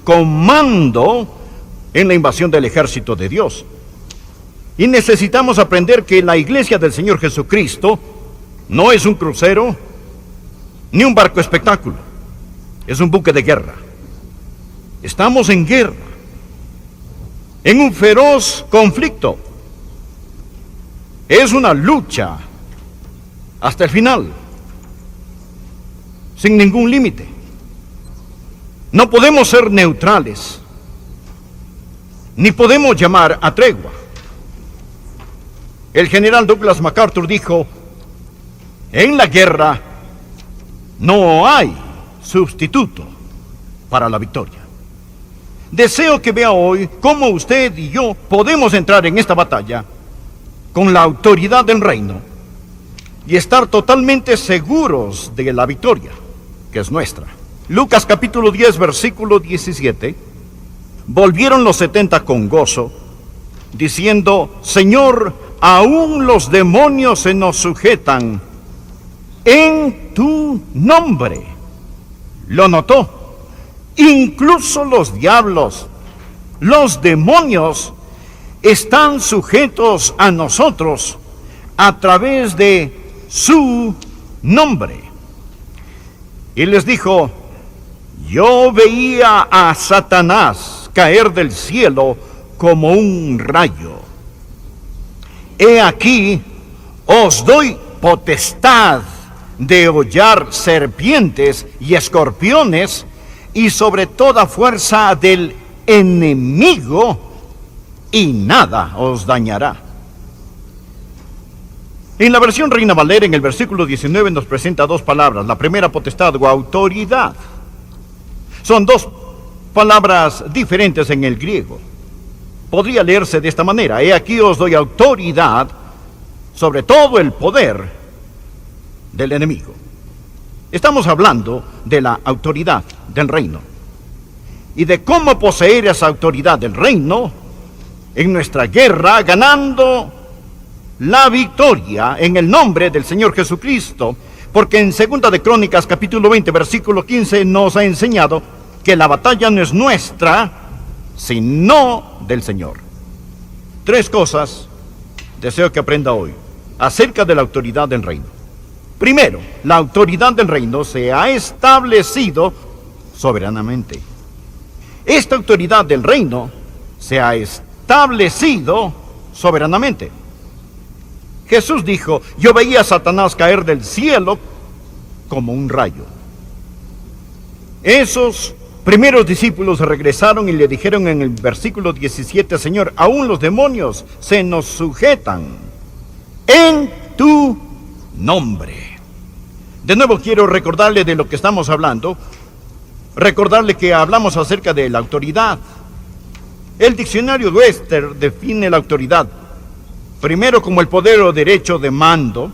comando en la invasión del ejército de Dios. Y necesitamos aprender que la iglesia del Señor Jesucristo no es un crucero ni un barco espectáculo. Es un buque de guerra. Estamos en guerra, en un feroz conflicto. Es una lucha hasta el final, sin ningún límite. No podemos ser neutrales, ni podemos llamar a tregua. El general Douglas MacArthur dijo: en la guerra no hay sustituto para la victoria. Deseo que vea hoy cómo usted y yo podemos entrar en esta batalla con la autoridad del reino y estar totalmente seguros de la victoria, que es nuestra. Lucas capítulo 10, versículo 17. Volvieron los 70 con gozo, diciendo: Señor, aún los demonios se nos sujetan en tu nombre. Lo notó. Incluso los diablos, los demonios, están sujetos a nosotros a través de su nombre. Y les dijo: yo veía a Satanás caer del cielo como un rayo. He aquí, os doy potestad de hollar serpientes y escorpiones, y sobre toda fuerza del enemigo, y nada os dañará. En la versión Reina Valera, en el versículo 19, nos presenta dos palabras. La primera, potestad o autoridad. Son dos palabras diferentes en el griego. Podría leerse de esta manera: he aquí os doy autoridad sobre todo el poder del enemigo. Estamos hablando de la autoridad del reino y de cómo poseer esa autoridad del reino en nuestra guerra, ganando la victoria en el nombre del Señor Jesucristo. Porque en 2 de Crónicas capítulo 20 versículo 15 nos ha enseñado que la batalla no es nuestra, sino del Señor. Tres cosas deseo que aprenda hoy acerca de la autoridad del reino. Primero, la autoridad del reino se ha establecido soberanamente. Esta autoridad del reino se ha establecido soberanamente. Jesús dijo: yo veía a Satanás caer del cielo como un rayo. Esos primeros discípulos regresaron y le dijeron en el versículo 17: Señor, aún los demonios se nos sujetan en tu nombre. De nuevo quiero recordarle de lo que estamos hablando, recordarle que hablamos acerca de la autoridad. El diccionario Webster define la autoridad primero como el poder o derecho de mando,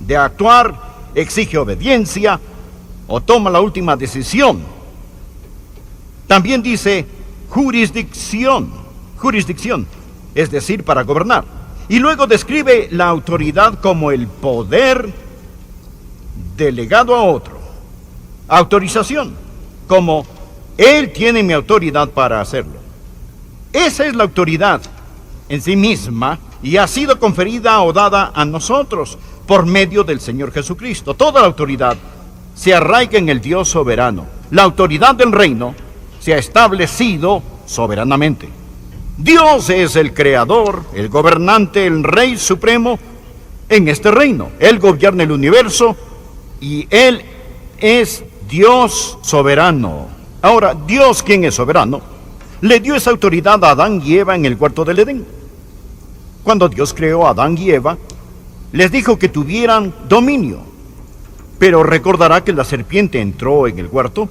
de actuar, exige obediencia o toma la última decisión. También dice jurisdicción, es decir, para gobernar. Y luego describe la autoridad como el poder delegado a otro. Autorización, como él tiene mi autoridad para hacerlo. Esa es la autoridad en sí misma y ha sido conferida o dada a nosotros por medio del Señor Jesucristo. Toda la autoridad se arraiga en el Dios soberano. La autoridad del reino se ha establecido soberanamente. Dios es el creador, el gobernante, el rey supremo en este reino. Él gobierna el universo y Él es Dios soberano. Ahora, Dios, quien es soberano, le dio esa autoridad a Adán y Eva en el huerto del Edén. Cuando Dios creó a Adán y Eva, les dijo que tuvieran dominio. Pero recordará que la serpiente entró en el huerto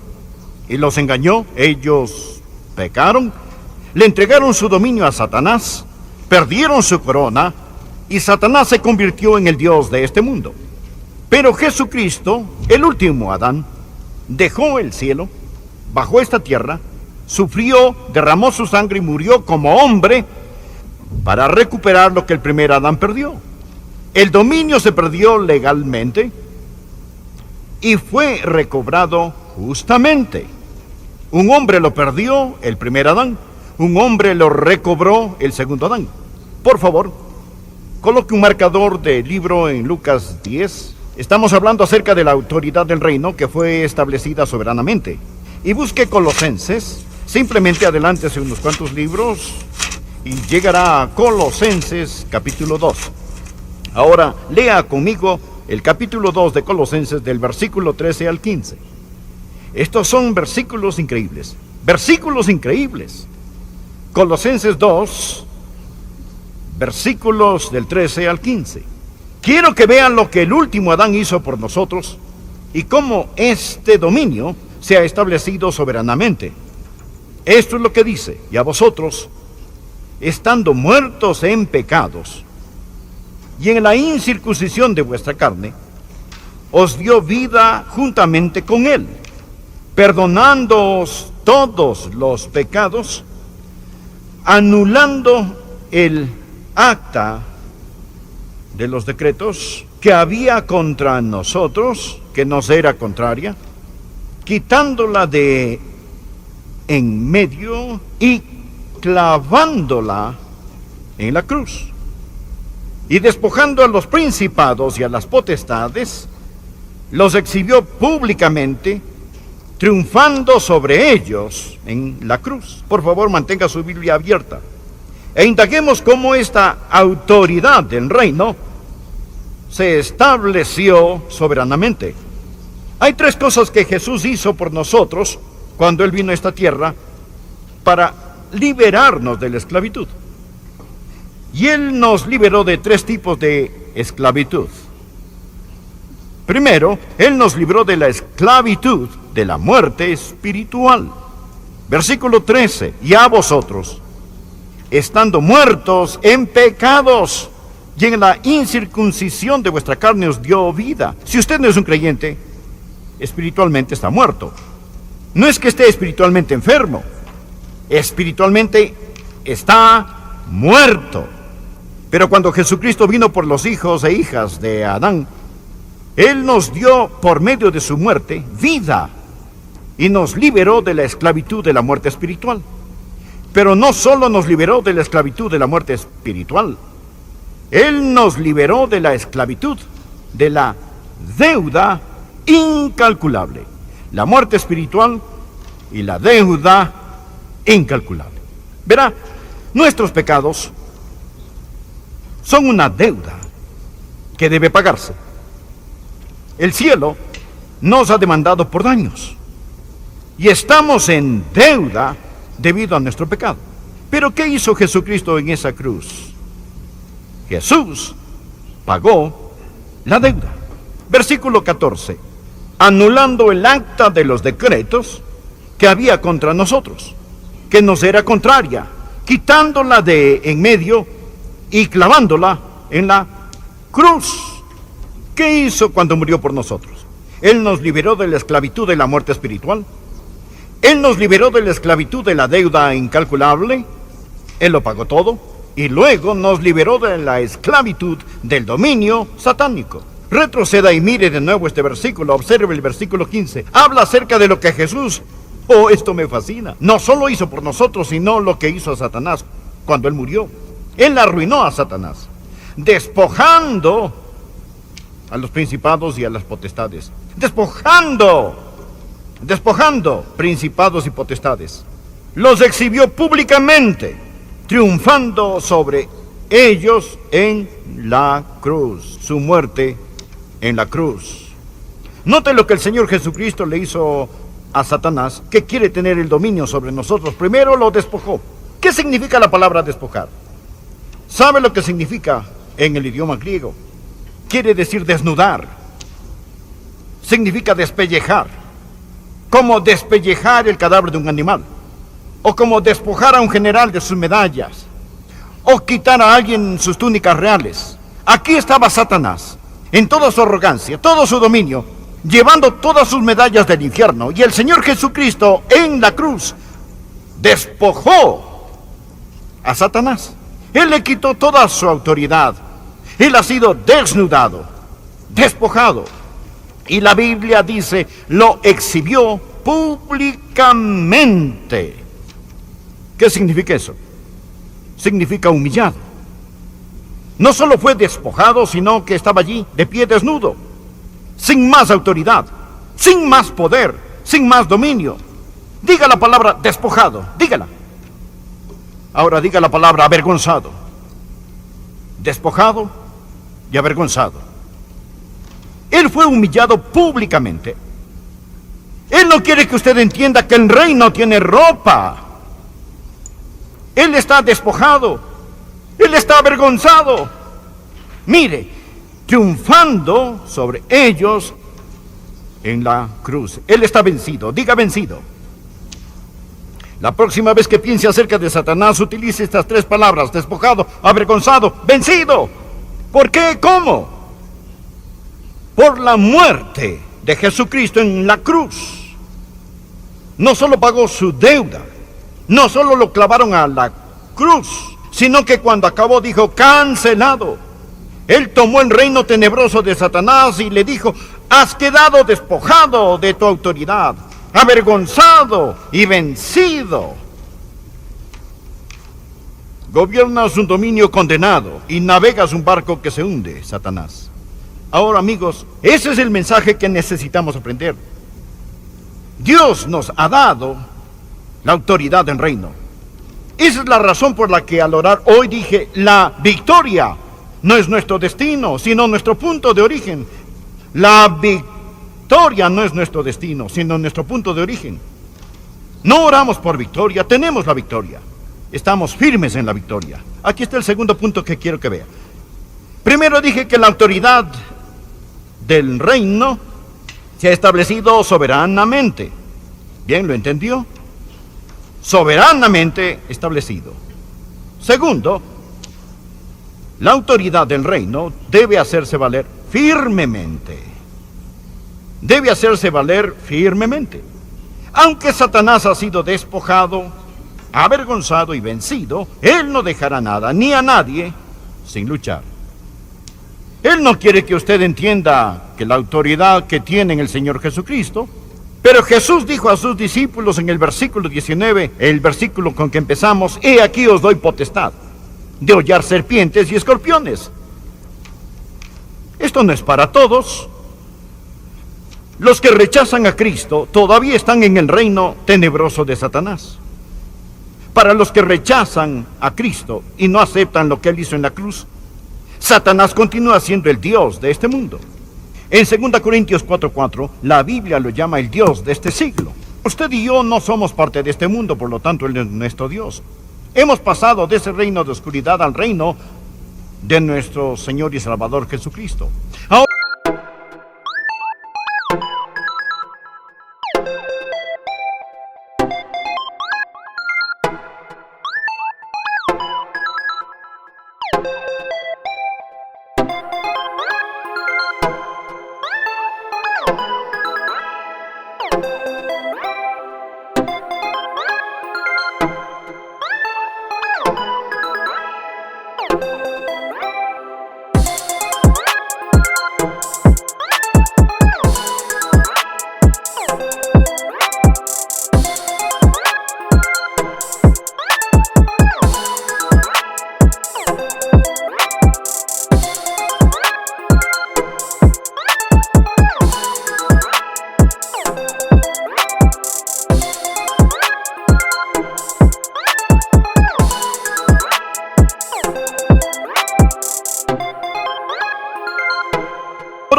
y los engañó. Ellos pecaron, le entregaron su dominio a Satanás, perdieron su corona y Satanás se convirtió en el Dios de este mundo. Pero Jesucristo, el último Adán, dejó el cielo, bajó a esta tierra, sufrió, derramó su sangre y murió como hombre para recuperar lo que el primer Adán perdió. El dominio se perdió legalmente y fue recobrado justamente. Un hombre lo perdió, el primer Adán. Un hombre lo recobró, el segundo Adán. Por favor, coloque un marcador de libro en Lucas 10. Estamos hablando acerca de la autoridad del reino que fue establecida soberanamente. Y busque Colosenses. Simplemente adelántese unos cuantos libros y llegará a Colosenses capítulo 2. Ahora lea conmigo el capítulo 2 de Colosenses del versículo 13 al 15. Estos son versículos increíbles. Versículos increíbles. Colosenses 2, versículos del 13 al 15. Quiero que vean lo que el último Adán hizo por nosotros y cómo este dominio se ha establecido soberanamente. Esto es lo que dice: y a vosotros, estando muertos en pecados y en la incircuncisión de vuestra carne, os dio vida juntamente con él, perdonándoos todos los pecados, anulando el acta de los decretos que había contra nosotros, que nos era contraria, quitándola de en medio y clavándola en la cruz, y despojando a los principados y a las potestades, los exhibió públicamente, triunfando sobre ellos en la cruz. Por favor, mantenga su Biblia abierta e indaguemos cómo esta autoridad del reino se estableció soberanamente. Hay tres cosas que Jesús hizo por nosotros cuando Él vino a esta tierra para liberarnos de la esclavitud. Y Él nos liberó de tres tipos de esclavitud. Primero, Él nos libró de la esclavitud de la muerte espiritual. Versículo 13, y a vosotros, estando muertos en pecados y en la incircuncisión de vuestra carne os dio vida. Si usted no es un creyente, espiritualmente está muerto. No es que esté espiritualmente enfermo, espiritualmente está muerto. Pero cuando Jesucristo vino por los hijos e hijas de Adán, Él nos dio por medio de su muerte vida y nos liberó de la esclavitud de la muerte espiritual. Pero no solo nos liberó de la esclavitud de la muerte espiritual, Él nos liberó de la esclavitud de la deuda incalculable. La muerte espiritual y la deuda incalculable. Verá, nuestros pecados son una deuda que debe pagarse. El cielo nos ha demandado por daños y estamos en deuda debido a nuestro pecado. Pero ¿qué hizo Jesucristo en esa cruz? Jesús pagó la deuda. Versículo 14. Anulando el acta de los decretos que había contra nosotros, que nos era contraria, quitándola de en medio y clavándola en la cruz. ¿Qué hizo cuando murió por nosotros? Él nos liberó de la esclavitud de la muerte espiritual. Él nos liberó de la esclavitud de la deuda incalculable. Él lo pagó todo. Y luego nos liberó de la esclavitud del dominio satánico. Retroceda y mire de nuevo este versículo. Observe el versículo 15. Habla acerca de lo que Jesús, esto me fascina, no solo hizo por nosotros, sino lo que hizo a Satanás cuando Él murió. Él arruinó a Satanás, despojando a los principados y a las potestades. Despojando principados y potestades. Los exhibió públicamente, triunfando sobre ellos en la cruz. Su muerte en la cruz. Note lo que el Señor Jesucristo le hizo a Satanás, que quiere tener el dominio sobre nosotros. Primero lo despojó. ¿Qué significa la palabra despojar? ¿Sabe lo que significa en el idioma griego? Quiere decir desnudar. Significa despellejar. Como despellejar el cadáver de un animal. O como despojar a un general de sus medallas. O quitar a alguien sus túnicas reales. Aquí estaba Satanás, en toda su arrogancia, todo su dominio, llevando todas sus medallas del infierno. Y el Señor Jesucristo en la cruz despojó a Satanás. Él le quitó toda su autoridad. Él ha sido desnudado, despojado. Y la Biblia dice, lo exhibió públicamente. ¿Qué significa eso? Significa humillado. No solo fue despojado, sino que estaba allí, de pie desnudo, sin más autoridad, sin más poder, sin más dominio. Diga la palabra despojado, dígala. Ahora diga la palabra avergonzado. Despojado y avergonzado. Él fue humillado públicamente. Él no quiere que usted entienda que el rey no tiene ropa. Él está despojado. Él está avergonzado. Mire, triunfando sobre ellos en la cruz. Él está vencido. Diga vencido. La próxima vez que piense acerca de Satanás, utilice estas tres palabras: despojado, avergonzado, vencido. ¿Por qué? ¿Cómo? Por la muerte de Jesucristo en la cruz. No solo pagó su deuda, no solo lo clavaron a la cruz, sino que cuando acabó dijo: cancelado. Él tomó el reino tenebroso de Satanás y le dijo: has quedado despojado de tu autoridad, avergonzado y vencido. Gobiernas un dominio condenado y navegas un barco que se hunde, Satanás. Ahora, amigos, ese es el mensaje que necesitamos aprender. Dios nos ha dado la autoridad del reino. Esa es la razón por la que al orar hoy dije: la victoria no es nuestro destino, sino nuestro punto de origen. La victoria no es nuestro destino, sino nuestro punto de origen. No oramos por victoria, tenemos la victoria. Estamos firmes en la victoria. Aquí está el segundo punto que quiero que vea. Primero dije que la autoridad del reino se ha establecido soberanamente. ¿Bien? ¿Lo entendió? Soberanamente establecido. Segundo, la autoridad del reino debe hacerse valer firmemente. Debe hacerse valer firmemente. Aunque Satanás ha sido despojado, avergonzado y vencido, él no dejará nada ni a nadie sin luchar. Él no quiere que usted entienda que la autoridad que tiene en el Señor Jesucristo, pero Jesús dijo a sus discípulos en el versículo 19, el versículo con que empezamos: he aquí os doy potestad de hollar serpientes y escorpiones. Esto no es para todos. Los que rechazan a Cristo todavía están en el reino tenebroso de Satanás. Para los que rechazan a Cristo y no aceptan lo que Él hizo en la cruz, Satanás continúa siendo el Dios de este mundo. En 2 Corintios 4:4, la Biblia lo llama el Dios de este siglo. Usted y yo no somos parte de este mundo, por lo tanto Él es nuestro Dios. Hemos pasado de ese reino de oscuridad al reino de nuestro Señor y Salvador Jesucristo. Ahora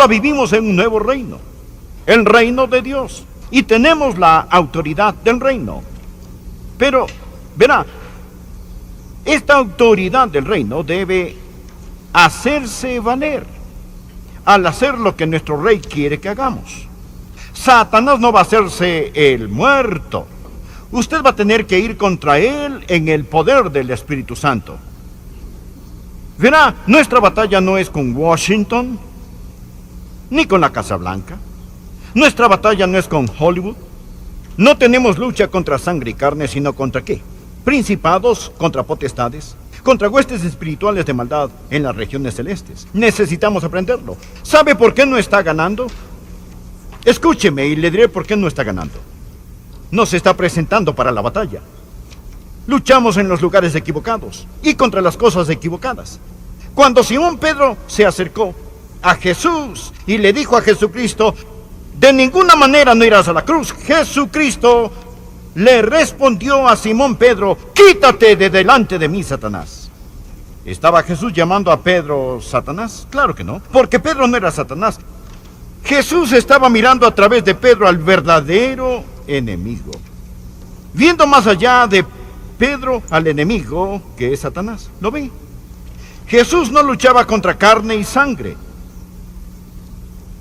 vivimos en un nuevo reino, el reino de Dios, y tenemos la autoridad del reino. Pero, verá, esta autoridad del reino debe hacerse valer al hacer lo que nuestro rey quiere que hagamos. Satanás no va a hacerse el muerto. Usted va a tener que ir contra él en el poder del Espíritu Santo. Verá, nuestra batalla no es con Washington, ni con la Casa Blanca. Nuestra batalla no es con Hollywood. No tenemos lucha contra sangre y carne, sino contra ¿qué? Principados, contra potestades, contra huestes espirituales de maldad en las regiones celestes. Necesitamos aprenderlo. ¿Sabe por qué no está ganando? Escúcheme y le diré por qué no está ganando. nos está presentando para la batalla. Luchamos en los lugares equivocados y contra las cosas equivocadas. Cuando Simón Pedro se acercó a Jesús y le dijo a Jesucristo: de ninguna manera no irás a la cruz, Jesucristo le respondió a Simón Pedro: quítate de delante de mí, Satanás. ¿Estaba Jesús llamando a Pedro Satanás? Claro que no, porque Pedro no era Satanás. Jesús estaba mirando a través de Pedro al verdadero enemigo, viendo más allá de Pedro al enemigo que es Satanás. ¿Lo ve? Jesús no luchaba contra carne y sangre.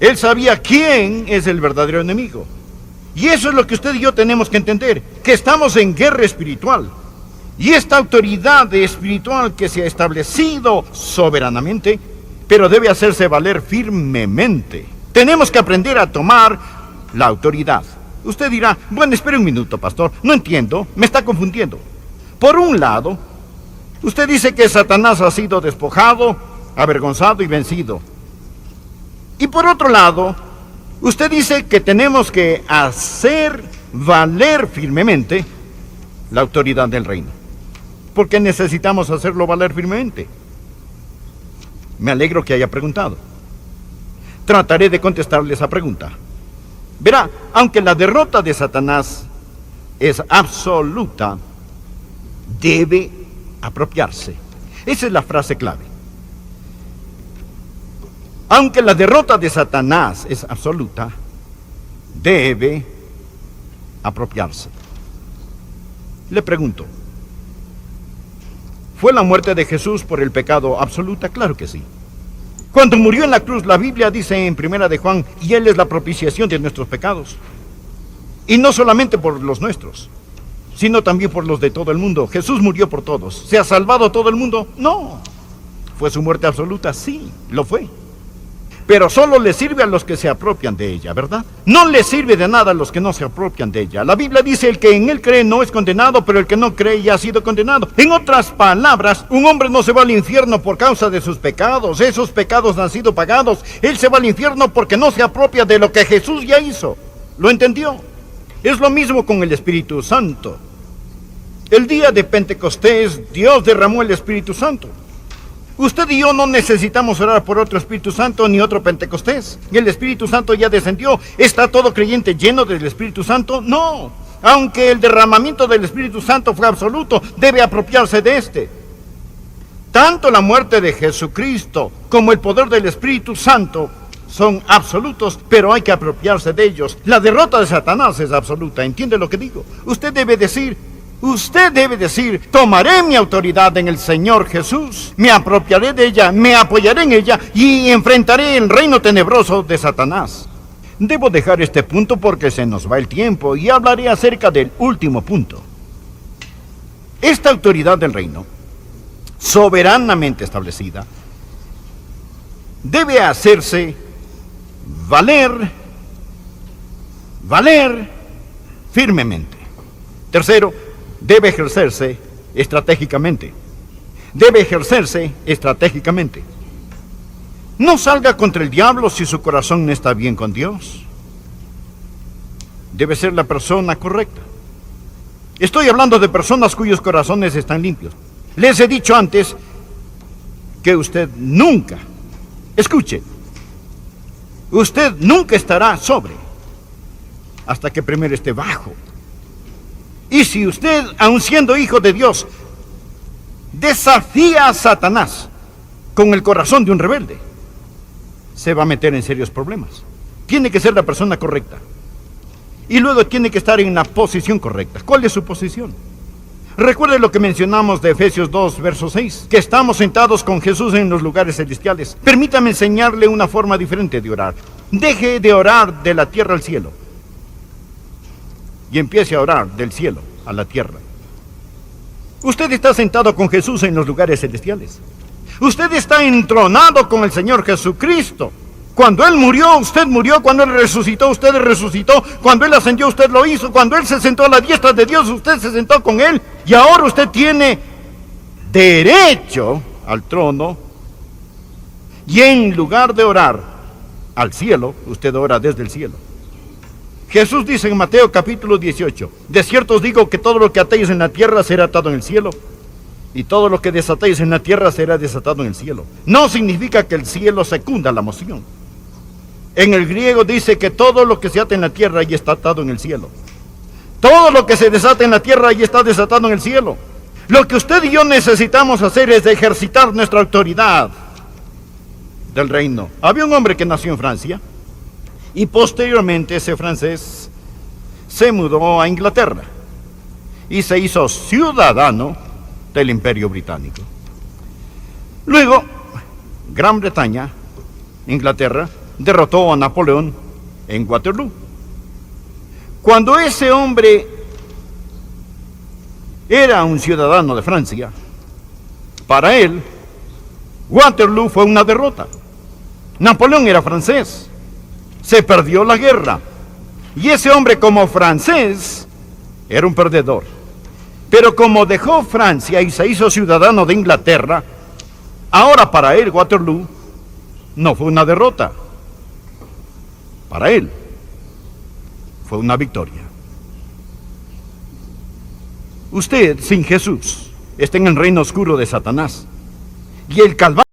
Él sabía quién es el verdadero enemigo. Y eso es lo que usted y yo tenemos que entender, que estamos en guerra espiritual. Y esta autoridad espiritual que se ha establecido soberanamente, pero debe hacerse valer firmemente. Tenemos que aprender a tomar la autoridad. Usted dirá: bueno, espere un minuto, pastor, no entiendo, me está confundiendo. Por un lado, usted dice que Satanás ha sido despojado, avergonzado y vencido. Y por otro lado, usted dice que tenemos que hacer valer firmemente la autoridad del reino. ¿Por qué necesitamos hacerlo valer firmemente? Me alegro que haya preguntado. Trataré de contestarle esa pregunta. Verá, aunque la derrota de Satanás es absoluta, debe apropiarse. Esa es la frase clave. Aunque la derrota de Satanás es absoluta, debe apropiarse. Le pregunto, ¿fue la muerte de Jesús por el pecado absoluta? Claro que sí. Cuando murió en la cruz, la Biblia dice en 1 de Juan: y Él es la propiciación de nuestros pecados. Y no solamente por los nuestros, sino también por los de todo el mundo. Jesús murió por todos. ¿Se ha salvado a todo el mundo? No. ¿Fue su muerte absoluta? Sí, lo fue. Pero solo le sirve a los que se apropian de ella, ¿verdad? No le sirve de nada a los que no se apropian de ella. La Biblia dice: el que en él cree no es condenado, pero el que no cree ya ha sido condenado. En otras palabras, un hombre no se va al infierno por causa de sus pecados. Esos pecados han sido pagados. Él se va al infierno porque no se apropia de lo que Jesús ya hizo. ¿Lo entendió? Es lo mismo con el Espíritu Santo. El día de Pentecostés, Dios derramó el Espíritu Santo. Usted y yo no necesitamos orar por otro Espíritu Santo ni otro Pentecostés. El Espíritu Santo ya descendió. ¿Está todo creyente lleno del Espíritu Santo? No. Aunque el derramamiento del Espíritu Santo fue absoluto, debe apropiarse de este. Tanto la muerte de Jesucristo como el poder del Espíritu Santo son absolutos, pero hay que apropiarse de ellos. La derrota de Satanás es absoluta. ¿Entiende lo que digo? Usted debe decir: tomaré mi autoridad en el Señor Jesús, me apropiaré de ella, me apoyaré en ella y enfrentaré el reino tenebroso de Satanás. Debo dejar este punto porque se nos va el tiempo y hablaré acerca del último punto. Esta autoridad del reino, soberanamente establecida, debe hacerse valer firmemente. Tercero, debe ejercerse estratégicamente. No salga contra el diablo si su corazón no está bien con Dios. Debe ser la persona correcta. Estoy hablando de personas cuyos corazones están limpios. Les he dicho antes que usted nunca estará sobre hasta que primero esté bajo. Y si usted, aun siendo hijo de Dios, desafía a Satanás con el corazón de un rebelde, se va a meter en serios problemas. Tiene que ser la persona correcta. Y luego tiene que estar en la posición correcta. ¿Cuál es su posición? Recuerde lo que mencionamos de Efesios 2, verso 6, que estamos sentados con Jesús en los lugares celestiales. Permítame enseñarle una forma diferente de orar. Deje de orar de la tierra al cielo y empiece a orar del cielo a la tierra. Usted está sentado con Jesús en los lugares celestiales. Usted está entronado con el Señor Jesucristo. Cuando Él murió, usted murió. Cuando Él resucitó, usted resucitó. Cuando Él ascendió, usted lo hizo. Cuando Él se sentó a la diestra de Dios, usted se sentó con Él. Y ahora usted tiene derecho al trono. Y en lugar de orar al cielo, usted ora desde el cielo. Jesús dice en Mateo capítulo 18, de cierto os digo que todo lo que atéis en la tierra será atado en el cielo, y todo lo que desatéis en la tierra será desatado en el cielo. No significa que el cielo secunda la moción. En el griego dice que todo lo que se ata en la tierra ya está atado en el cielo. Todo lo que se desata en la tierra ya está desatado en el cielo. Lo que usted y yo necesitamos hacer es ejercitar nuestra autoridad del reino. Había un hombre que nació en Francia y posteriormente ese francés se mudó a Inglaterra y se hizo ciudadano del Imperio Británico. Luego, Gran Bretaña, Inglaterra, derrotó a Napoleón en Waterloo. Cuando ese hombre era un ciudadano de Francia, para él, Waterloo fue una derrota. Napoleón era francés, se perdió la guerra, y ese hombre como francés era un perdedor. Pero como dejó Francia y se hizo ciudadano de Inglaterra, ahora para él Waterloo no fue una derrota. Para él fue una victoria. Usted, sin Jesús, está en el reino oscuro de Satanás. Y el Calvario